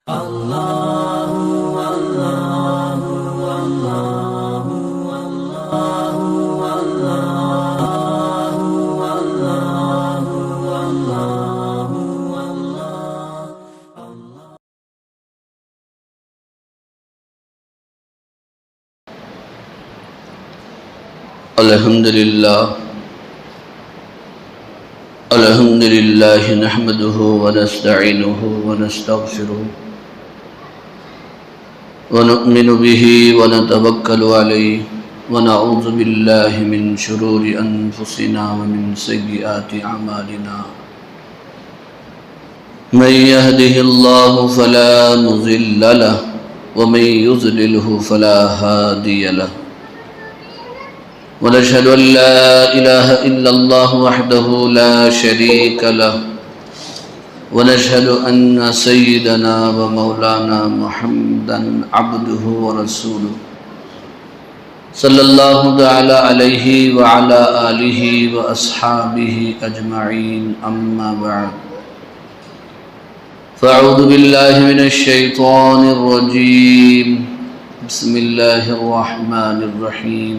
الحمد لله نحمده ونستعينه ونستغفره ونؤمن به ونتوكل عليه ونعوذ بالله من شرور أنفسنا ومن سيئات أعمالنا من يهده الله فلا مضل له ومن يضلله فلا هادي له ونشهد أن لا إله إلا الله وحده لا شريك له ونشهد أن سيدنا ومولانا محمدا عبده ورسوله صلى الله تعالى عليه وعلى آله وأصحابه أجمعين أما بعد فأعوذ بالله من الشيطان الرجيم بسم الله الرحمن الرحيم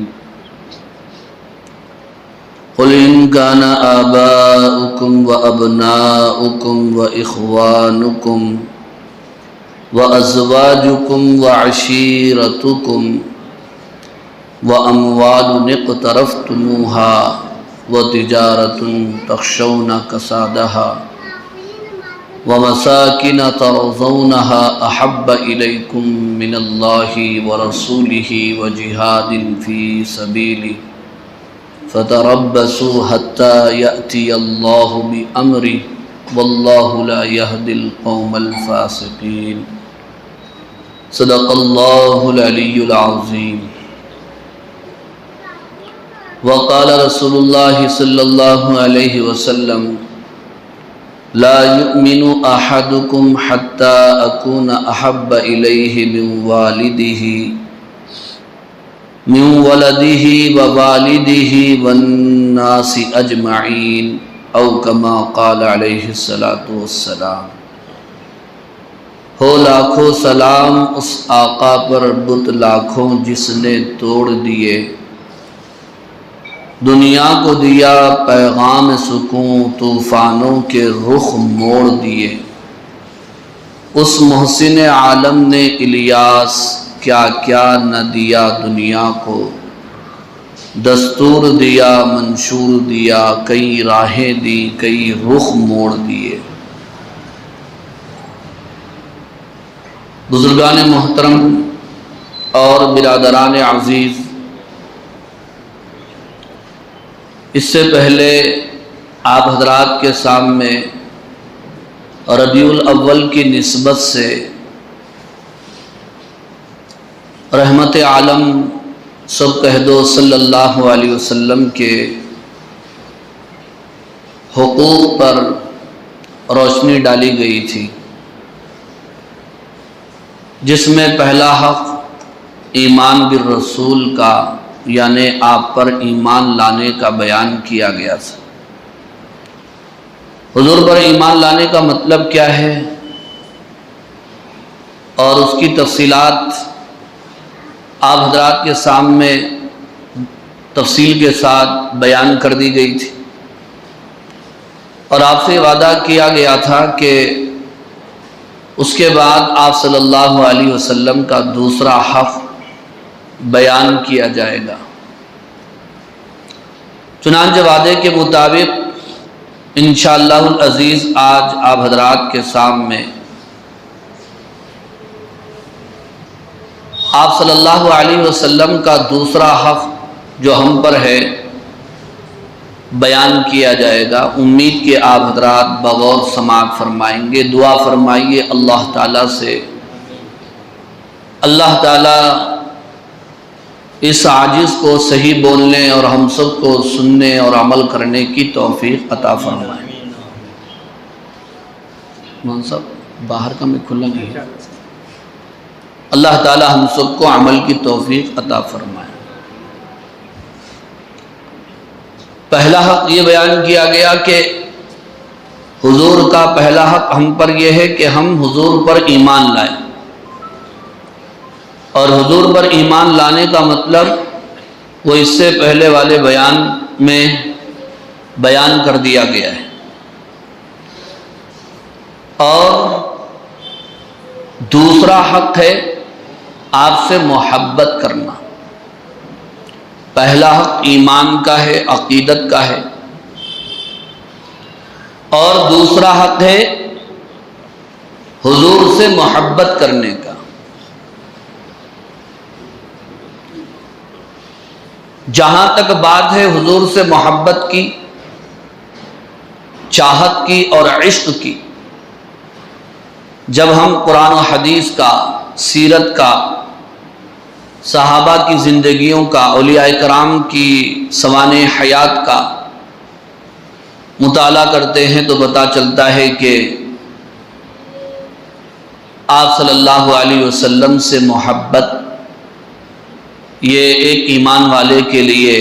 قل إن كان آباؤكم وأبناؤكم وإخوانكم وأزواجكم وعشيرتكم وأموال اقترفتموها وتجارة تخشون كسادها ومساكن ترضونها أحب إليكم من الله ورسوله وجهاد في سبيله فتربصوا حتى يأتي الله بأمره والله لا يهدي القوم الفاسقين صدق الله العلي العظيم وقال رسول الله صلى الله عليه وسلم لا يؤمن أحدكم حتى أكون أحب إليه من ولده ووالده والناس اجمعین او کما قال علیہ الصلاۃ والسلام۔ ہو لاکھوں سلام اس آقا پر بت لاکھوں جس نے توڑ دیے، دنیا کو دیا پیغام سکون طوفانوں کے رخ موڑ دیے۔ اس محسن عالم نے الیاس کیا کیا نہ دیا دنیا کو، دستور دیا منشور دیا کئی راہیں دی کئی رخ موڑ دیے۔ بزرگان محترم اور برادران عزیز، اس سے پہلے آپ حضرات کے سامنے ربیع الاول کی نسبت سے رحمت عالم سب کہہ دو صلی اللہ علیہ وسلم کے حقوق پر روشنی ڈالی گئی تھی، جس میں پہلا حق ایمان بالرسول کا یعنی آپ پر ایمان لانے کا بیان کیا گیا تھا۔ حضور پر ایمان لانے کا مطلب کیا ہے اور اس کی تفصیلات آپ حضرات کے سامنے تفصیل کے ساتھ بیان کر دی گئی تھی، اور آپ سے وعدہ کیا گیا تھا کہ اس کے بعد آپ صلی اللہ علیہ وسلم کا دوسرا حق بیان کیا جائے گا۔ چنانچہ وعدے کے مطابق انشاءاللہ العزیز آج آپ حضرات کے سامنے آپ صلی اللہ علیہ وسلم کا دوسرا حق جو ہم پر ہے بیان کیا جائے گا۔ امید کہ آپ حضرات بغور سماعت فرمائیں گے۔ دعا فرمائیے اللہ تعالیٰ سے، اللہ تعالیٰ اس عاجز کو صحیح بولنے اور ہم سب کو سننے اور عمل کرنے کی توفیق عطا فرمائے۔ مولانا صاحب باہر کا میں کھلا نہیں ہے۔ اللہ تعالی ہم سب کو عمل کی توفیق عطا فرمائے۔ پہلا حق یہ بیان کیا گیا کہ حضور کا پہلا حق ہم پر یہ ہے کہ ہم حضور پر ایمان لائیں، اور حضور پر ایمان لانے کا مطلب وہ اس سے پہلے والے بیان میں بیان کر دیا گیا ہے۔ اور دوسرا حق ہے آپ سے محبت کرنا۔ پہلا حق ایمان کا ہے، عقیدت کا ہے، اور دوسرا حق ہے حضور سے محبت کرنے کا۔ جہاں تک بات ہے حضور سے محبت کی، چاہت کی اور عشق کی، جب ہم قرآن و حدیث کا، سیرت کا، صحابہ کی زندگیوں کا، اولیاء کرام کی سوانح حیات کا مطالعہ کرتے ہیں تو پتہ چلتا ہے کہ آپ صلی اللہ علیہ وسلم سے محبت یہ ایک ایمان والے کے لیے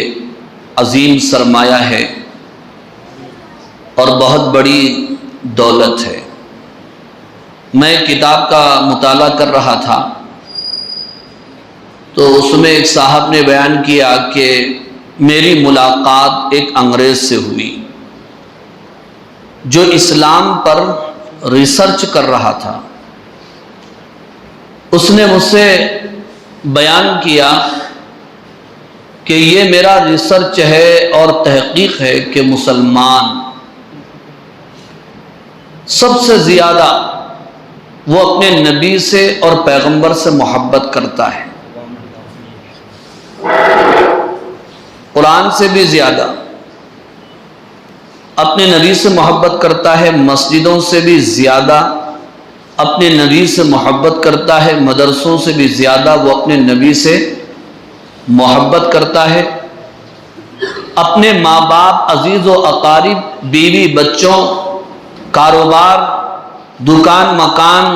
عظیم سرمایہ ہے اور بہت بڑی دولت ہے۔ میں کتاب کا مطالعہ کر رہا تھا تو اس میں ایک صاحب نے بیان کیا کہ میری ملاقات ایک انگریز سے ہوئی جو اسلام پر ریسرچ کر رہا تھا۔ اس نے مجھ سے بیان کیا کہ یہ میرا ریسرچ ہے اور تحقیق ہے کہ مسلمان سب سے زیادہ وہ اپنے نبی سے اور پیغمبر سے محبت کرتا ہے، قرآن سے بھی زیادہ اپنے نبی سے محبت کرتا ہے، مسجدوں سے بھی زیادہ اپنے نبی سے محبت کرتا ہے، مدرسوں سے بھی زیادہ وہ اپنے نبی سے محبت کرتا ہے، اپنے ماں باپ، عزیز و اقارب، بیوی بچوں، کاروبار، دکان مکان،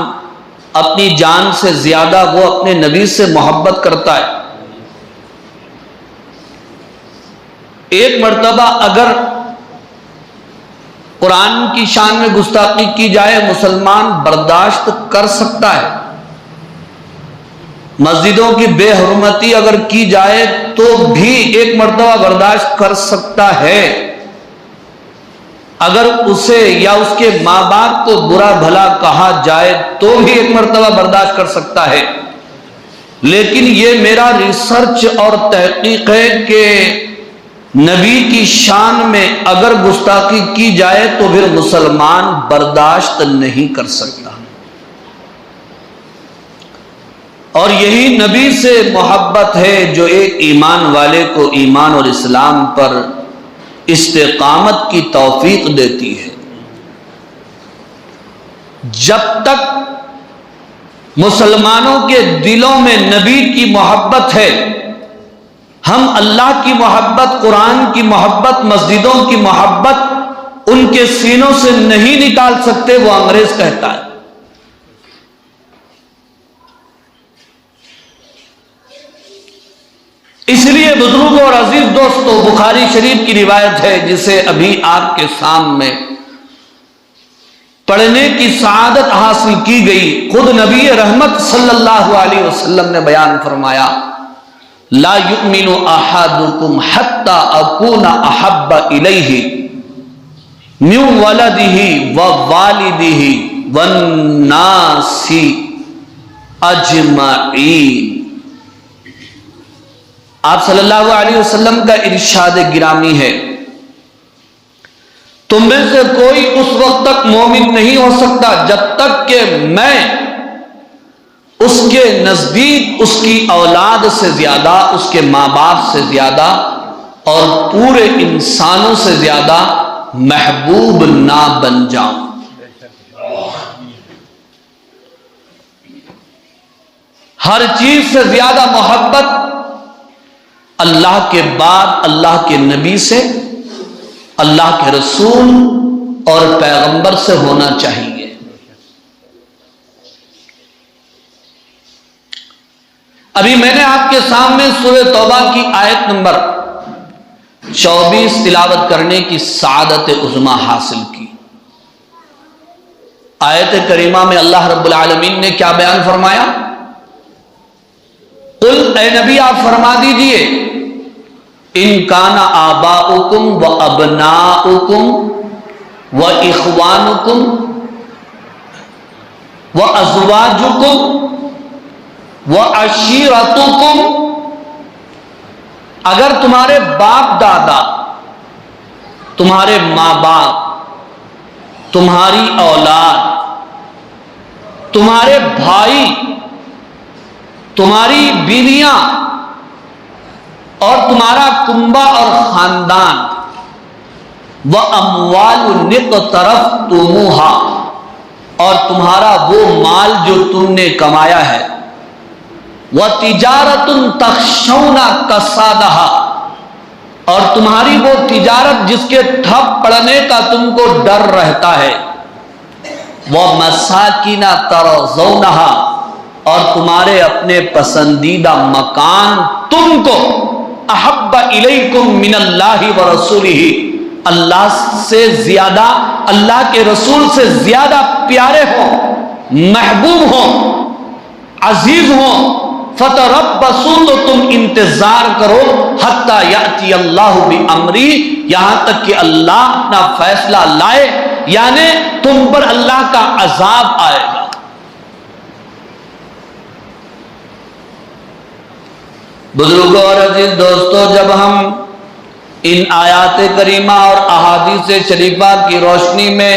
اپنی جان سے زیادہ وہ اپنے نبی سے محبت کرتا ہے۔ ایک مرتبہ اگر قرآن کی شان میں گستاخی کی جائے مسلمان برداشت کر سکتا ہے، مسجدوں کی بے حرمتی اگر کی جائے تو بھی ایک مرتبہ برداشت کر سکتا ہے، اگر اسے یا اس کے ماں باپ کو برا بھلا کہا جائے تو بھی ایک مرتبہ برداشت کر سکتا ہے۔ لیکن یہ میرا ریسرچ اور تحقیق ہے کہ نبی کی شان میں اگر گستاخی کی جائے تو پھر مسلمان برداشت نہیں کر سکتا، اور یہی نبی سے محبت ہے جو ایک ایمان والے کو ایمان اور اسلام پر استقامت کی توفیق دیتی ہے۔ جب تک مسلمانوں کے دلوں میں نبی کی محبت ہے، ہم اللہ کی محبت، قرآن کی محبت، مسجدوں کی محبت ان کے سینوں سے نہیں نکال سکتے، وہ انگریز کہتا ہے۔ اس لیے بزرگوں اور عزیز دوستو، بخاری شریف کی روایت ہے جسے ابھی آپ کے سامنے پڑھنے کی سعادت حاصل کی گئی، خود نبی رحمت صلی اللہ علیہ وسلم نے بیان فرمایا، لا یؤمن احدکم حتی اکون احب الیہ من ولدہ ووالدہ والناس اجمعین۔ آپ صلی اللہ علیہ وسلم کا ارشاد گرامی ہے، تم میں سے کوئی اس وقت تک مومن نہیں ہو سکتا جب تک کہ میں اس کے نزدیک اس کی اولاد سے زیادہ، اس کے ماں باپ سے زیادہ اور پورے انسانوں سے زیادہ محبوب نہ بن جاؤں۔ ہر چیز سے زیادہ محبت اللہ کے بعد اللہ کے نبی سے، اللہ کے رسول اور پیغمبر سے ہونا چاہیے۔ ابھی میں نے آپ کے سامنے سورہ توبہ کی آیت نمبر 24 تلاوت کرنے کی سعادت عظمی حاصل کی۔ آیت کریمہ میں اللہ رب العالمین نے کیا بیان فرمایا؟ قل، اے نبی آپ فرما دیجئے، ان کان آباؤکم و ابناؤکم و اخوانکم و ازواجکم و عشیرتکم، اگر تمہارے باپ دادا، تمہارے ماں باپ، تمہاری اولاد، تمہارے بھائی، تمہاری بیویاں اور تمہارا کنبہ اور خاندان، وَأَمْوَالٌ اقْتَرَفْتُمُوهَا، اور تمہارا وہ مال جو تم نے کمایا ہے، وَتِجَارَةٌ تَخْشَوْنَ كَسَادَهَا، اور تمہاری وہ تجارت جس کے ٹھپ پڑنے کا تم کو ڈر رہتا ہے، وَمَسَاكِنَ تَرْضَوْنَهَا، اور تمہارے اپنے پسندیدہ مکان تم کو احب الیکم من اللہ ورسولہ، اللہ سے زیادہ، اللہ کے رسول سے زیادہ پیارے ہوں، محبوب ہوں، عزیز ہوں، فتربصوا، تو تم انتظار کرو، حتی یأتی اللہ بامری، یہاں تک کہ اللہ اپنا فیصلہ لائے، یعنی تم پر اللہ کا عذاب آئے گا۔ بزرگوں اور عزیز دوستو، جب ہم ان آیات کریمہ اور احادیث شریفہ کی روشنی میں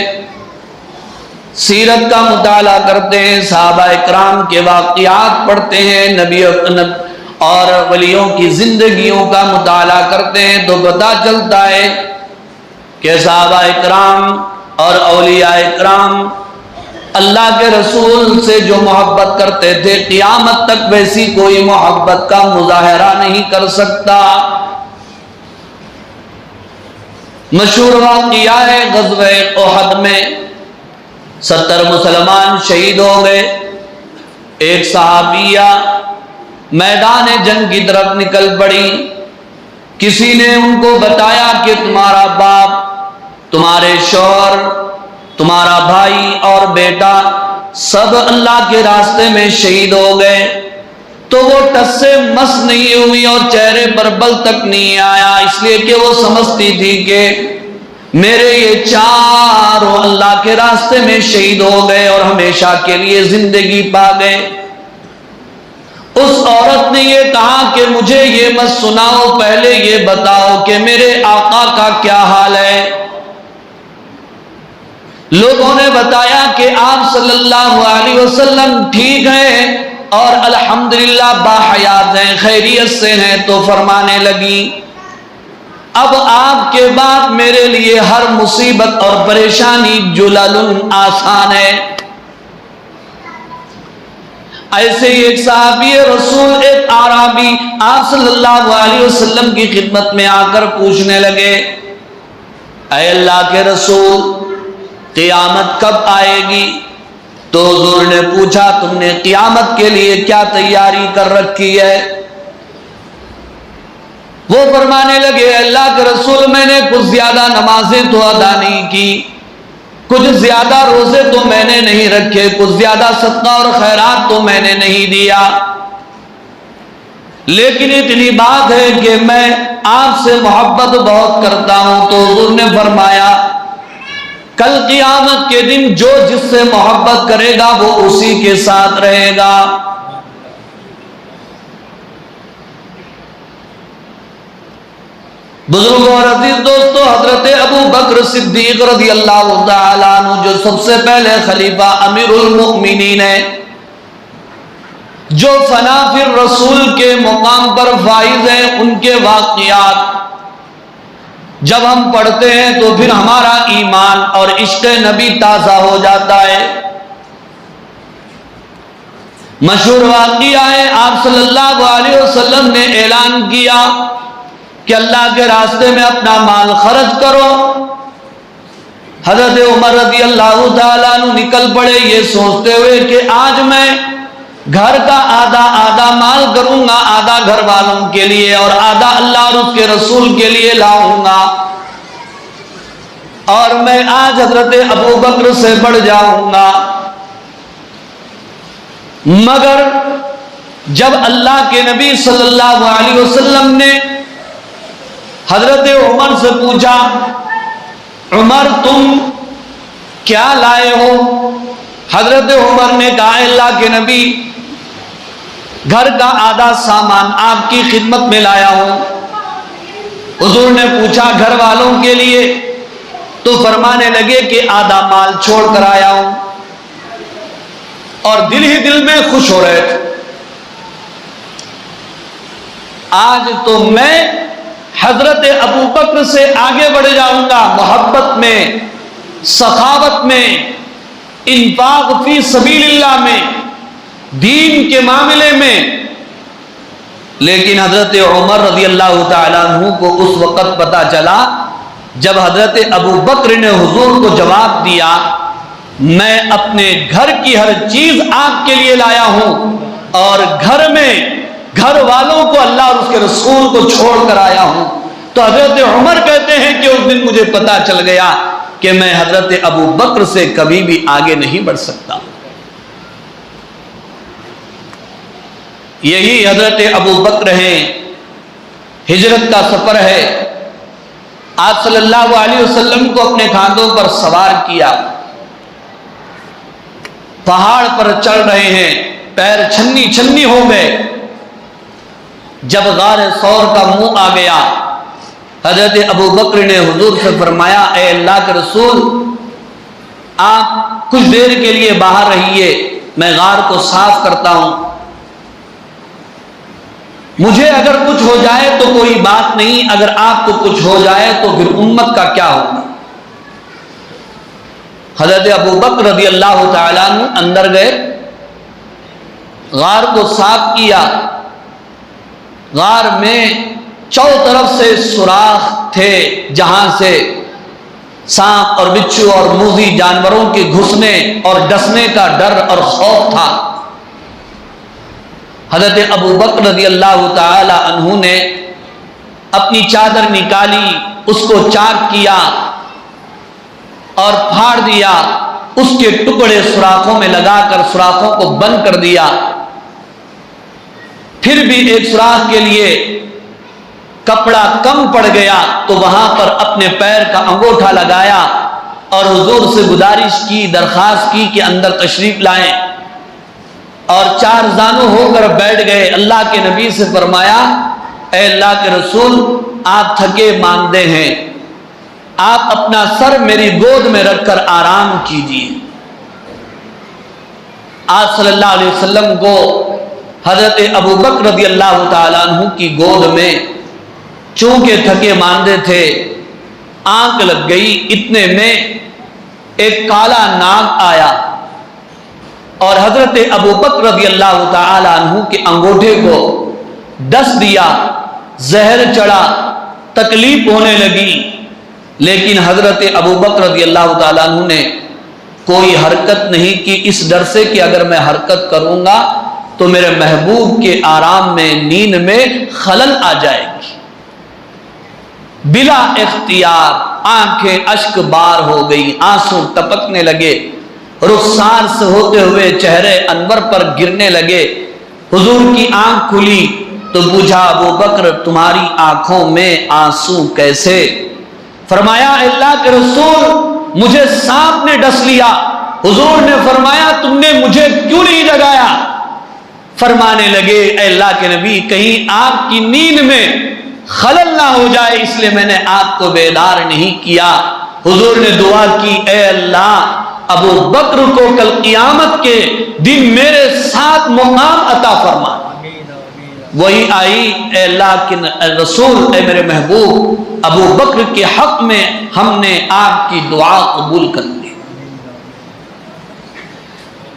سیرت کا مطالعہ کرتے ہیں، صحابہ اکرام کے واقعات پڑھتے ہیں، نبی اور ولیوں کی زندگیوں کا مطالعہ کرتے ہیں، تو پتہ چلتا ہے کہ صحابہ اکرام اور اولیاء اکرام اللہ کے رسول سے جو محبت کرتے تھے، قیامت تک ویسی کوئی محبت کا مظاہرہ نہیں کر سکتا۔ مشہور واقعہ ہے غزوہ احد میں 70 مسلمان شہید ہو گئے۔ ایک صحابیہ میدان جنگ کی طرف نکل پڑی، کسی نے ان کو بتایا کہ تمہارا باپ، تمہارے شوہر، تمہارا بھائی اور بیٹا سب اللہ کے راستے میں شہید ہو گئے، تو وہ ٹس سے مس نہیں ہوئی اور چہرے پر بل تک نہیں آیا، اس لیے کہ وہ سمجھتی تھی کہ میرے یہ چاروں اللہ کے راستے میں شہید ہو گئے اور ہمیشہ کے لیے زندگی پا گئے۔ اس عورت نے یہ کہا کہ مجھے یہ مت سناؤ، پہلے یہ بتاؤ کہ میرے آقا کا کیا حال ہے۔ لوگوں نے بتایا کہ آپ صلی اللہ علیہ وسلم ٹھیک ہیں اور الحمدللہ باحیات ہیں، خیریت سے ہیں، تو فرمانے لگی اب آپ کے بعد میرے لیے ہر مصیبت اور پریشانی جلل آسان ہے۔ ایسے ہی ایک صحابی رسول، ایک اعرابی آپ صلی اللہ علیہ وسلم کی خدمت میں آ کر پوچھنے لگے، اے اللہ کے رسول، قیامت کب آئے گی؟ تو حضور نے پوچھا تم نے قیامت کے لیے کیا تیاری کر رکھی ہے؟ وہ فرمانے لگے اللہ کے رسول، میں نے کچھ زیادہ نمازیں تو ادا نہیں کی، کچھ زیادہ روزے تو میں نے نہیں رکھے، کچھ زیادہ صدقہ اور خیرات تو میں نے نہیں دیا، لیکن اتنی بات ہے کہ میں آپ سے محبت بہت کرتا ہوں۔ تو حضور نے فرمایا کل قیامت کے دن جو جس سے محبت کرے گا وہ اسی کے ساتھ رہے گا۔ بزرگوں اور عزیز دوستو، حضرت ابو بکر صدیق رضی اللہ تعالیٰ عنہ جو سب سے پہلے خلیفہ امیر المؤمنین ہیں، جو فنا فی الرسول کے مقام پر فائز ہیں، ان کے واقعات جب ہم پڑھتے ہیں تو پھر ہمارا ایمان اور عشق نبی تازہ ہو جاتا ہے۔ مشہور واقعہ ہے، آپ صلی اللہ علیہ وسلم نے اعلان کیا کہ اللہ کے راستے میں اپنا مال خرچ کرو۔ حضرت عمر رضی اللہ تعالیٰ عنہ نکل پڑے یہ سوچتے ہوئے کہ آج میں گھر کا آدھا مال کروں گا، آدھا گھر والوں کے لیے اور آدھا اللہ اور اس کے رسول کے لیے لاؤں گا۔ اور میں آج حضرت ابو بکر سے بڑھ جاؤں گا، مگر جب اللہ کے نبی صلی اللہ علیہ وسلم نے حضرت عمر سے پوچھا، عمر تم کیا لائے ہو؟ حضرت عمر نے کہا، اللہ کے نبی گھر کا آدھا سامان آپ کی خدمت میں لایا ہوں۔ حضور نے پوچھا گھر والوں کے لیے؟ تو فرمانے لگے کہ آدھا مال چھوڑ کر آیا ہوں، اور دل ہی دل میں خوش ہو رہے تھے۔ آج تو میں حضرت ابو بکر سے آگے بڑھ جاؤں گا محبت میں، سخاوت میں، انفاق فی سبیل اللہ میں، دین کے معاملے میں۔ لیکن حضرت عمر رضی اللہ تعالیٰ عنہ کو اس وقت پتا چلا جب حضرت ابو بکر نے حضور کو جواب دیا، میں اپنے گھر کی ہر چیز آپ کے لیے لایا ہوں، اور گھر میں گھر والوں کو اللہ اور اس کے رسول کو چھوڑ کر آیا ہوں، تو حضرت عمر کہتے ہیں کہ اس دن مجھے پتا چل گیا کہ میں حضرت ابو بکر سے کبھی بھی آگے نہیں بڑھ سکتا۔ یہی حضرت ابو بکر ہیں، ہجرت کا سفر ہے، آپ صلی اللہ علیہ وسلم کو اپنے کاندھوں پر سوار کیا، پہاڑ پر چڑھ رہے ہیں، پیر چھنی چھنی ہو گئے۔ جب غار ثور کا منہ آ گیا، حضرت ابو بکر نے حضور سے فرمایا، اے اللہ کے رسول، آپ کچھ دیر کے لیے باہر رہیے، میں غار کو صاف کرتا ہوں، مجھے اگر کچھ ہو جائے تو کوئی بات نہیں، اگر آپ کو کچھ ہو جائے تو پھر امت کا کیا ہوگا؟ حضرت ابو بکر رضی اللہ تعالیٰ عنہ اندر گئے، غار کو صاف کیا۔ غار میں چاروں طرف سے سوراخ تھے جہاں سے سانپ اور بچھو اور موذی جانوروں کے گھسنے اور ڈسنے کا ڈر اور خوف تھا۔ حضرت ابو بکر رضی اللہ تعالی عنہ نے اپنی چادر نکالی، اس کو چاک کیا اور پھاڑ دیا، اس کے ٹکڑے سوراخوں میں لگا کر سوراخوں کو بند کر دیا۔ پھر بھی ایک سوراخ کے لیے کپڑا کم پڑ گیا تو وہاں پر اپنے پیر کا انگوٹھا لگایا اور حضور سے گزارش کی، درخواست کی کہ اندر تشریف لائیں، اور چار زانو ہو کر بیٹھ گئے۔ اللہ کے نبی سے فرمایا، اے اللہ کے رسول، آپ تھکے ماندے ہیں، آپ اپنا سر میری گود میں رکھ کر آرام کیجیے۔ آپ صلی اللہ علیہ وسلم کو حضرت ابو بکر رضی اللہ تعالیٰ عنہ کی گود میں، چونکہ تھکے ماندے تھے، آنکھ لگ گئی، اتنے میں ایک کالا ناگ آیا اور حضرت ابو بکر رضی اللہ تعالی عنہ کے انگوٹھے کو ڈس دیا، زہر چڑھا، تکلیف ہونے لگی، لیکن حضرت ابو بکر رضی اللہ تعالی عنہ نے کوئی حرکت نہیں کی، اس ڈر سے کہ اگر میں حرکت کروں گا تو میرے محبوب کے آرام میں، نیند میں خلل آ جائے گی۔ بلا اختیار آنکھیں اشک بار ہو گئی، آنسو ٹپکنے لگے، رخسار سے ہوتے ہوئے چہرے انور پر گرنے لگے۔ حضور کی آنکھ کھلی تو پوچھا، ابو بکر تمہاری آنکھوں میں آنسو کیسے؟ فرمایا، اللہ کے رسول، مجھے سانپ نے ڈس لیا۔ حضور نے فرمایا، تم نے مجھے کیوں نہیں جگایا؟ فرمانے لگے، اے اللہ کے نبی، کہیں آپ کی نیند میں خلل نہ ہو جائے، اس لیے میں نے آپ کو بیدار نہیں کیا۔ حضور نے دعا کی، اے اللہ، ابو بکر کو کل قیامت کے دن میرے ساتھ مقام عطا فرما۔ وہی آئی، اے اللہ کے رسول، اے میرے محبوب، ابو بکر کے حق میں ہم نے آپ کی دعا قبول کر لی۔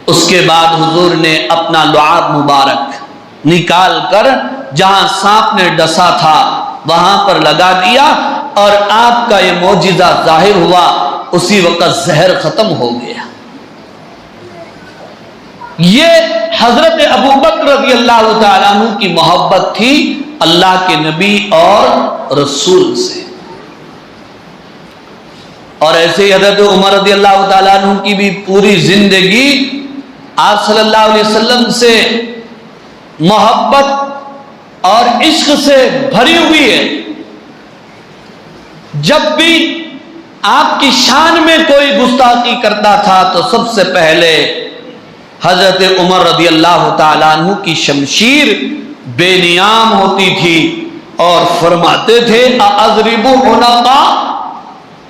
اس کے بعد حضور نے اپنا لعاب مبارک نکال کر جہاں سانپ نے ڈسا تھا وہاں پر لگا دیا، اور آپ کا یہ معجزہ ظاہر ہوا، اسی وقت زہر ختم ہو گیا۔ یہ حضرت ابو بکر رضی اللہ تعالیٰ عنہ کی محبت تھی اللہ کے نبی اور رسول سے۔ اور ایسے ہی حضرت عمر رضی اللہ تعالیٰ عنہ کی بھی پوری زندگی آپ صلی اللہ علیہ وسلم سے محبت اور عشق سے بھری ہوئی ہے. جب بھی آپ کی شان میں کوئی گستاخی کرتا تھا تو سب سے پہلے حضرت عمر رضی اللہ تعالیٰ عنہ کی شمشیر بے نیام ہوتی تھی اور فرماتے تھے اَأَضْرِبُ عُنَقَا،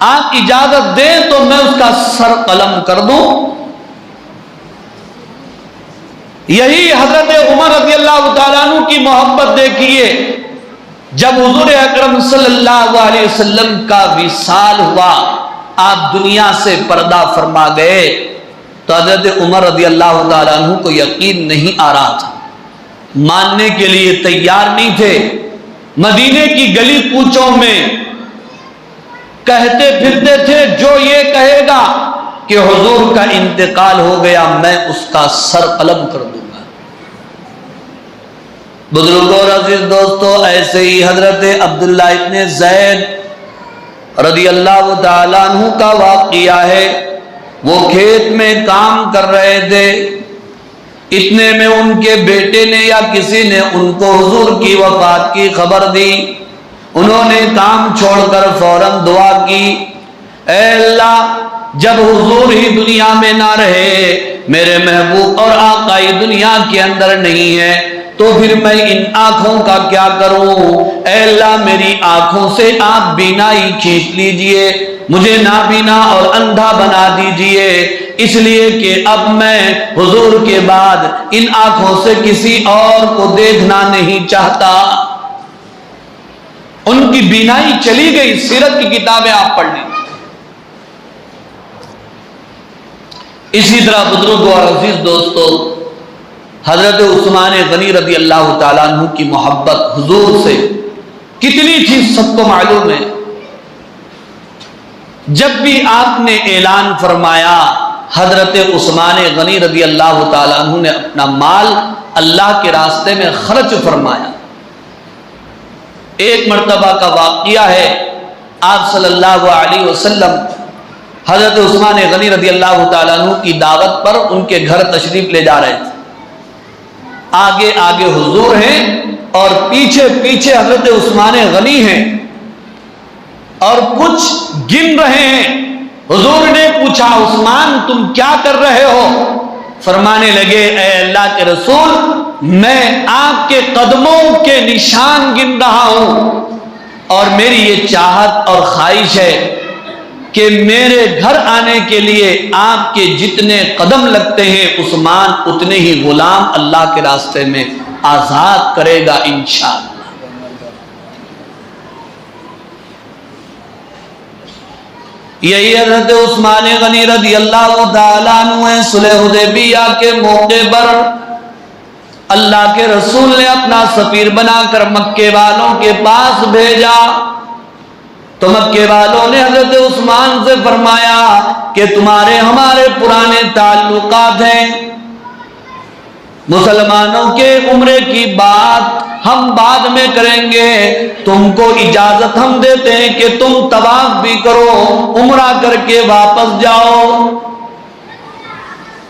آپ اجازت دیں تو میں اس کا سر قلم کر دوں. یہی حضرت عمر رضی اللہ تعالیٰ عنہ کی محبت دیکھیے. جب حضور اکرم صلی اللہ علیہ وسلم کا وصال ہوا، آپ دنیا سے پردہ فرما گئے، تو حضرت عمر رضی اللہ تعالیٰ عنہ کو یقین نہیں آ رہا تھا، ماننے کے لیے تیار نہیں تھے. مدینے کی گلی کوچوں میں کہتے پھرتے تھے جو یہ کہے گا کہ حضور کا انتقال ہو گیا میں اس کا سر قلم کر دوں گا. بزرگوں اور عزیز دوستو، ایسے ہی حضرت عبداللہ ابن زید رضی اللہ تعالیٰ عنہ کا واقعہ ہے. وہ کھیت میں کام کر رہے تھے، اتنے میں ان کے بیٹے نے یا کسی نے ان کو حضور کی وفات کی خبر دی. انہوں نے کام چھوڑ کر فوراً دعا کی، اے اللہ جب حضور ہی دنیا میں نہ رہے، میرے محبوب اور آقائی دنیا کے اندر نہیں ہے، تو پھر میں ان آنکھوں کا کیا کروں؟ اے اللہ میری آنکھوں سے آپ بینائی کھینچ لیجئے، مجھے نابینا اور اندھا بنا دیجئے، اس لیے کہ اب میں حضور کے بعد ان آنکھوں سے کسی اور کو دیکھنا نہیں چاہتا. ان کی بینائی چلی گئی. سیرت کی کتابیں آپ پڑھ لیں. اسی طرح بزرگوں اور عزیز دوستو، حضرت عثمان غنی رضی اللہ تعالیٰ عنہ کی محبت حضور سے کتنی تھی سب کو معلوم ہے. جب بھی آپ نے اعلان فرمایا، حضرت عثمان غنی رضی اللہ تعالیٰ عنہ نے اپنا مال اللہ کے راستے میں خرچ فرمایا. ایک مرتبہ کا واقعہ ہے، آپ صلی اللہ علیہ وسلم حضرت عثمان غنی رضی اللہ تعالیٰ عنہ کی دعوت پر ان کے گھر تشریف لے جا رہے تھے. آگے آگے حضور ہیں اور پیچھے پیچھے حضرت عثمان غنی ہیں اور کچھ گن رہے ہیں. حضور نے پوچھا عثمان تم کیا کر رہے ہو؟ فرمانے لگے اے اللہ کے رسول میں آپ کے قدموں کے نشان گن رہا ہوں اور میری یہ چاہت اور خواہش ہے کہ میرے گھر آنے کے لیے آپ کے جتنے قدم لگتے ہیں عثمان اتنے ہی غلام اللہ کے راستے میں آزاد کرے گا انشاءاللہ. یہی حضرت عثمان غنی رضی اللہ تعالیٰ عنہ صلح حدیبیہ کے موقع پر اللہ کے رسول نے اپنا سفیر بنا کر مکے والوں کے پاس بھیجا. تو مکے والوں نے حضرت عثمان سے فرمایا کہ تمہارے ہمارے پرانے تعلقات ہیں، مسلمانوں کے عمرے کی بات ہم بعد میں کریں گے، تم کو اجازت ہم دیتے ہیں کہ تم طواف بھی کرو، عمرہ کر کے واپس جاؤ.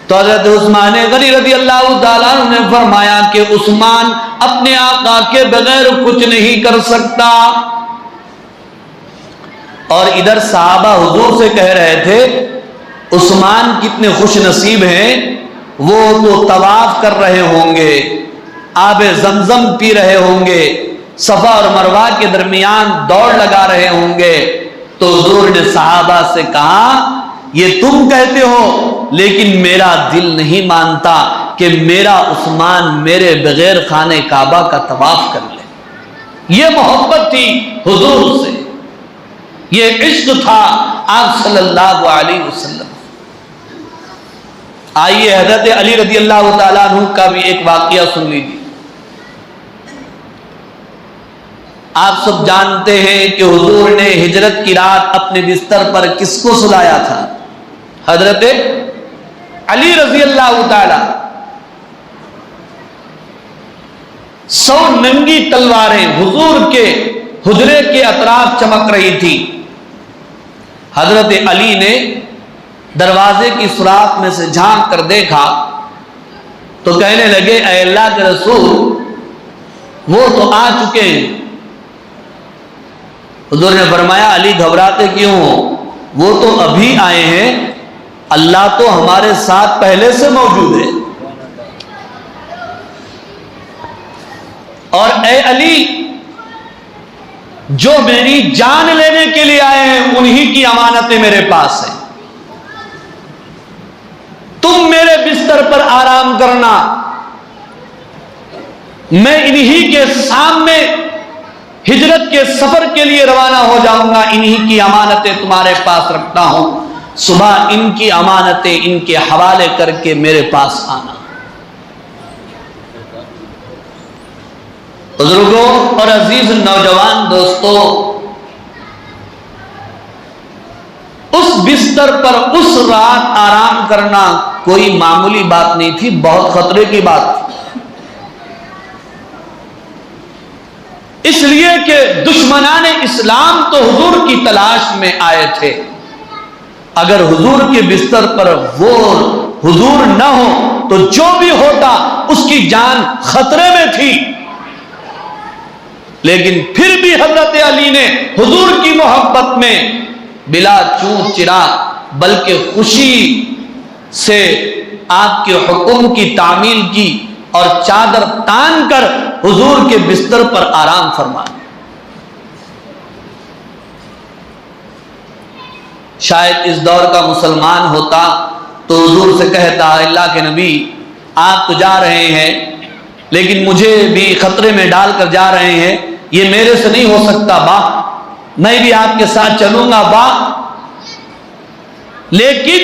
تو حضرت عثمان غنی رضی اللہ تعالیٰ عنہ نے فرمایا کہ عثمان اپنے آقا کے بغیر کچھ نہیں کر سکتا. اور ادھر صحابہ حضور سے کہہ رہے تھے عثمان کتنے خوش نصیب ہیں، وہ تو طواف کر رہے ہوں گے، آب زمزم پی رہے ہوں گے، صفا اور مروہ کے درمیان دوڑ لگا رہے ہوں گے. تو حضور نے صحابہ سے کہا یہ تم کہتے ہو لیکن میرا دل نہیں مانتا کہ میرا عثمان میرے بغیر خانہ کعبہ کا طواف کر لے. یہ محبت تھی حضور سے، یہ عشق تھا آپ صلی اللہ علیہ وسلم. آئیے حضرت علی رضی اللہ تعالیٰ عنہ کا بھی ایک واقعہ سن لیجیے. آپ سب جانتے ہیں کہ حضور نے ہجرت کی رات اپنے بستر پر کس کو سلایا تھا؟ حضرت علی رضی اللہ تعالی. 100 ننگی تلواریں حضور کے حجرے کے اطراف چمک رہی تھی. حضرت علی نے دروازے کی سوراخ میں سے جھانک کر دیکھا تو کہنے لگے اے اللہ کے رسول وہ تو آ چکے ہیں۔ حضور نے فرمایا علی گھبراتے کیوں ہو، وہ تو ابھی آئے ہیں، اللہ تو ہمارے ساتھ پہلے سے موجود ہے۔ اور اے علی جو میری جان لینے کے لیے آئے ہیں انہی کی امانتیں میرے پاس ہیں، تم میرے بستر پر آرام کرنا، میں انہی کے سامنے ہجرت کے سفر کے لیے روانہ ہو جاؤں گا، انہی کی امانتیں تمہارے پاس رکھتا ہوں، صبح ان کی امانتیں ان کے حوالے کر کے میرے پاس آنا۔ بزرگوں اور عزیز نوجوان دوستو، اس بستر پر اس رات آرام کرنا کوئی معمولی بات نہیں تھی، بہت خطرے کی بات تھی، اس لیے کہ دشمنان اسلام تو حضور کی تلاش میں آئے تھے، اگر حضور کے بستر پر وہ حضور نہ ہو تو جو بھی ہوتا اس کی جان خطرے میں تھی، لیکن پھر بھی حضرت علی نے حضور کی محبت میں بلا چون چرا بلکہ خوشی سے آپ کے حکم کی تعمیل کی اور چادر تان کر حضور کے بستر پر آرام فرمایا۔ شاید اس دور کا مسلمان ہوتا تو حضور سے کہتا اللہ کے نبی آپ تو جا رہے ہیں لیکن مجھے بھی خطرے میں ڈال کر جا رہے ہیں، یہ میرے سے نہیں ہو سکتا با، میں بھی آپ کے ساتھ چلوں گا با۔ لیکن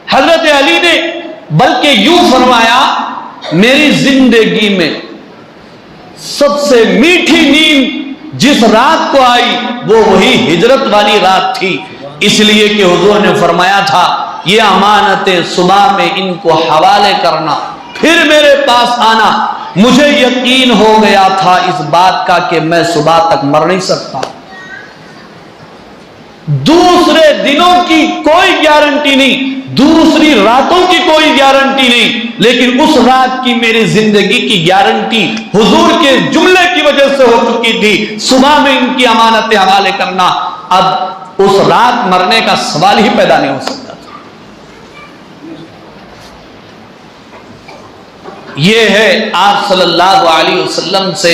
حضرت علی نے بلکہ یوں فرمایا میری زندگی میں سب سے میٹھی نیند جس رات کو آئی وہ وہی ہجرت والی رات تھی، اس لیے کہ حضور نے فرمایا تھا یہ امانتیں صبح میں ان کو حوالے کرنا پھر میرے پاس آنا۔ مجھے یقین ہو گیا تھا اس بات کا کہ میں صبح تک مر نہیں سکتا، دوسرے دنوں کی کوئی گارنٹی نہیں، دوسری راتوں کی کوئی گارنٹی نہیں، لیکن اس رات کی میری زندگی کی گارنٹی حضور کے جملے کی وجہ سے ہو چکی تھی، صبح میں ان کی امانتیں حوالے کرنا۔ اب اس رات مرنے کا سوال ہی پیدا نہیں ہو سکتا تھا۔ یہ ہے آپ صلی اللہ علیہ وسلم سے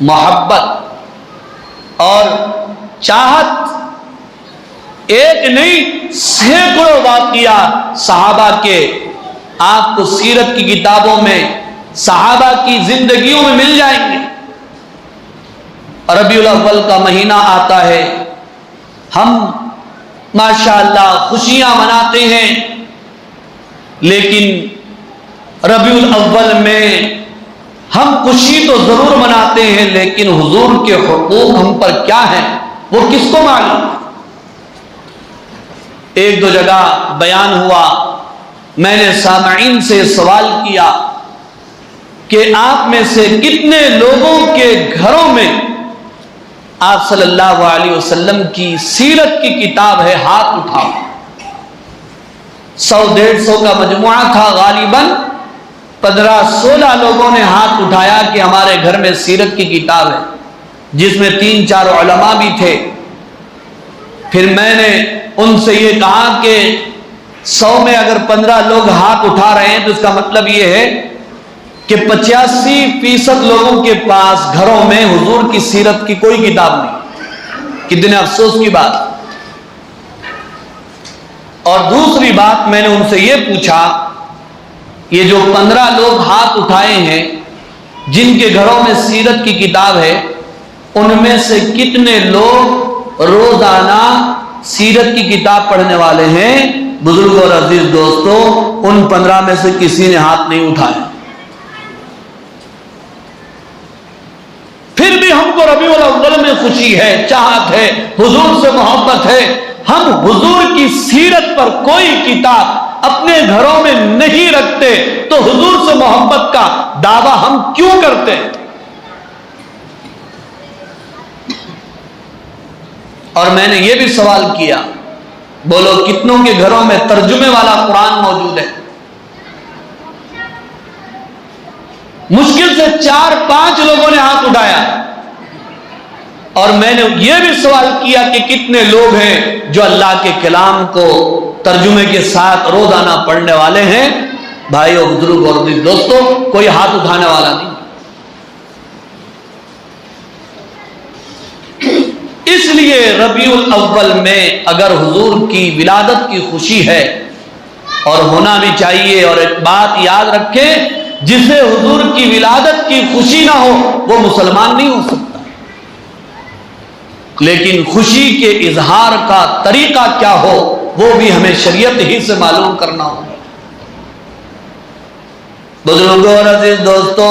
محبت اور چاہت، ایک نہیں سینکڑوں واقعات صحابہ کے آپ کو سیرت کی کتابوں میں صحابہ کی زندگیوں میں مل جائیں گے۔ ربیع الاول کا مہینہ آتا ہے، ہم ماشاءاللہ خوشیاں مناتے ہیں، لیکن ربیع الاول میں ہم خوشی تو ضرور مناتے ہیں لیکن حضور کے حقوق ہم پر کیا ہیں وہ کس کو معلوم؟ ایک دو جگہ بیان ہوا، میں نے سامعین سے سوال کیا کہ آپ میں سے کتنے لوگوں کے گھروں میں آپ صلی اللہ علیہ وسلم کی سیرت کی کتاب ہے، ہاتھ اٹھاؤ۔ 100-150 کا مجموعہ تھا، غالباً 15-16 لوگوں نے ہاتھ اٹھایا کہ ہمارے گھر میں سیرت کی کتاب ہے، جس میں 3-4 علماء بھی تھے۔ پھر میں نے ان سے یہ کہا کہ 100 میں اگر 15 لوگ ہاتھ اٹھا رہے ہیں تو اس کا مطلب یہ ہے کہ 85% لوگوں کے پاس گھروں میں حضور کی سیرت کی کوئی کتاب نہیں۔ کتنے افسوس کی بات۔ اور دوسری بات میں نے ان سے یہ پوچھا، یہ جو 15 لوگ ہاتھ اٹھائے ہیں جن کے گھروں میں سیرت کی کتاب ہے، ان میں سے کتنے لوگ روزانہ سیرت کی کتاب پڑھنے والے ہیں؟ بزرگ اور عزیز دوستو، ان 15 میں سے کسی نے ہاتھ نہیں اٹھایا۔ پھر بھی ہم کو ربیع الاول میں خوشی ہے، چاہت ہے، حضور سے محبت ہے، ہم حضور کی سیرت پر کوئی کتاب اپنے گھروں میں نہیں رکھتے تو حضور سے محبت کا دعویٰ ہم کیوں کرتے ہیں؟ اور میں نے یہ بھی سوال کیا، بولو کتنوں کے گھروں میں ترجمے والا قرآن موجود ہے؟ مشکل سے 4-5 لوگوں نے ہاتھ اٹھایا۔ اور میں نے یہ بھی سوال کیا کہ کتنے لوگ ہیں جو اللہ کے کلام کو ترجمے کے ساتھ روزانہ پڑھنے والے ہیں؟ بھائیو، بزرگ اور دوستو، کوئی ہاتھ اٹھانے والا نہیں۔ اس لیے ربیع الاول میں اگر حضور کی ولادت کی خوشی ہے، اور ہونا بھی چاہیے، اور ایک بات یاد رکھیں، جسے حضور کی ولادت کی خوشی نہ ہو وہ مسلمان نہیں ہو سکتا۔ لیکن خوشی کے اظہار کا طریقہ کیا ہو وہ بھی ہمیں شریعت ہی سے معلوم کرنا ہوگا۔ بزرگوں اور عزیز دوستو،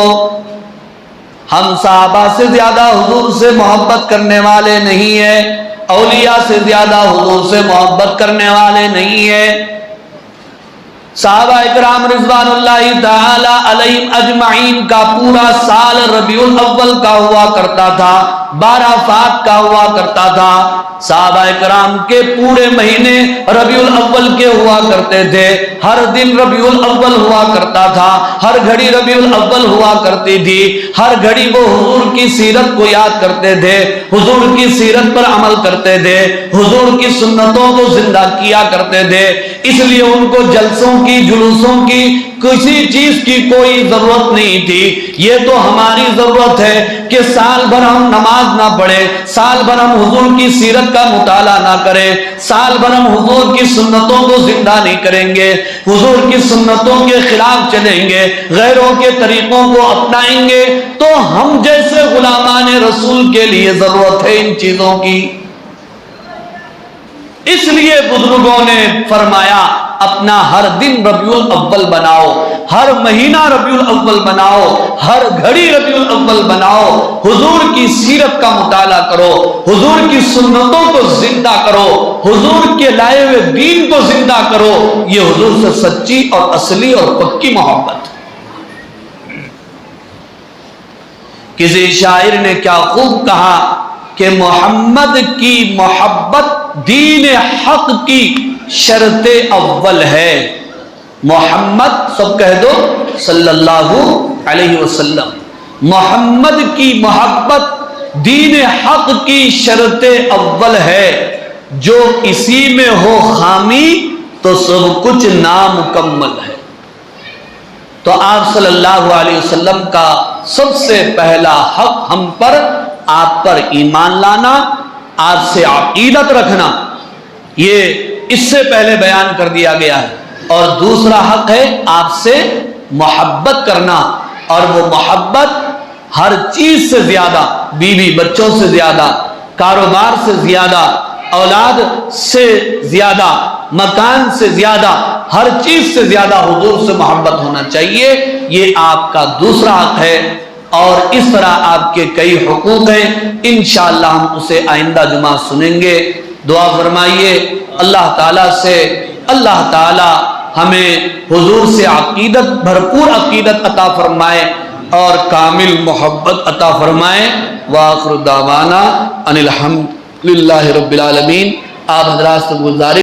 ہم صحابہ سے زیادہ حضور سے محبت کرنے والے نہیں ہیں، اولیاء سے زیادہ حضور سے محبت کرنے والے نہیں ہیں۔ صحابہ اکرام رضوان اللہ تعالی علیہم اجمعین کا پورا سال ربیع الاول کا ہوا کرتا تھا، 12 فات کا ہوا کرتا تھا۔ صحابہ اکرام کے پورے مہینے ربیع الاول کے ہوا کرتے تھے، ہر دن ربیع الاول ہوا کرتا تھا، ہر گھڑی ربیع الاول ہوا کرتی تھی، ہر گھڑی وہ حضور کی سیرت کو یاد کرتے تھے، حضور کی سیرت پر عمل کرتے تھے، حضور کی سنتوں کو زندہ کیا کرتے تھے۔ اس لیے ان کو جلسوں کی، جلوسوں کی، کسی چیز کی کوئی ضرورت نہیں تھی۔ یہ تو ہماری ضرورت ہے کہ سال بھر ہم نماز نہ پڑھیں، سال بھر ہم حضور کی سیرت کا مطالعہ نہ کریں، سال بھر ہم حضور کی سنتوں کو زندہ نہیں کریں گے، حضور کی سنتوں کے خلاف چلیں گے، غیروں کے طریقوں کو اپنائیں گے، تو ہم جیسے غلامان رسول کے لیے ضرورت ہے ان چیزوں کی۔ اس لیے بزرگوں نے فرمایا اپنا ہر دن ربیع الاول بناؤ، ہر مہینہ ربیع الاول بناؤ، ہر گھڑی ربیع الاول بناؤ، حضور کی سیرت کا مطالعہ کرو، حضور کی سنتوں کو زندہ کرو، حضور کے لائے ہوئے دین کو زندہ کرو۔ یہ حضور سے سچی اور اصلی اور پکی محبت۔ کسی شاعر نے کیا خوب کہا کہ محمد کی محبت دین حق کی شرط اول ہے۔ محمد، سب کہہ دو صلی اللہ علیہ وسلم، محمد کی محبت دین حق کی شرط اول ہے، جو اسی میں ہو خامی تو سب کچھ نامکمل ہے۔ تو آپ صلی اللہ علیہ وسلم کا سب سے پہلا حق ہم پر، آپ پر ایمان لانا، آپ سے عقیدت رکھنا، یہ اس سے پہلے بیان کر دیا گیا ہے۔ اور دوسرا حق ہے آپ سے محبت کرنا، اور وہ محبت ہر چیز سے زیادہ، بیوی بچوں سے زیادہ، کاروبار سے زیادہ، اولاد سے زیادہ، مکان سے زیادہ، ہر چیز سے زیادہ حضور سے محبت ہونا چاہیے۔ یہ آپ کا دوسرا حق ہے، اور اس طرح آپ کے کئی حقوق ہیں، انشاءاللہ ہم اسے آئندہ جمعہ سنیں گے۔ دعا فرمائیے اللہ تعالیٰ سے، اللہ تعالیٰ ہمیں حضور سے عقیدت، بھرپور عقیدت عطا فرمائے اور کامل محبت عطا فرمائے۔ وآخر دعوانا ان الحمد للہ رب العالمین۔ آپ حضرات سے گزارش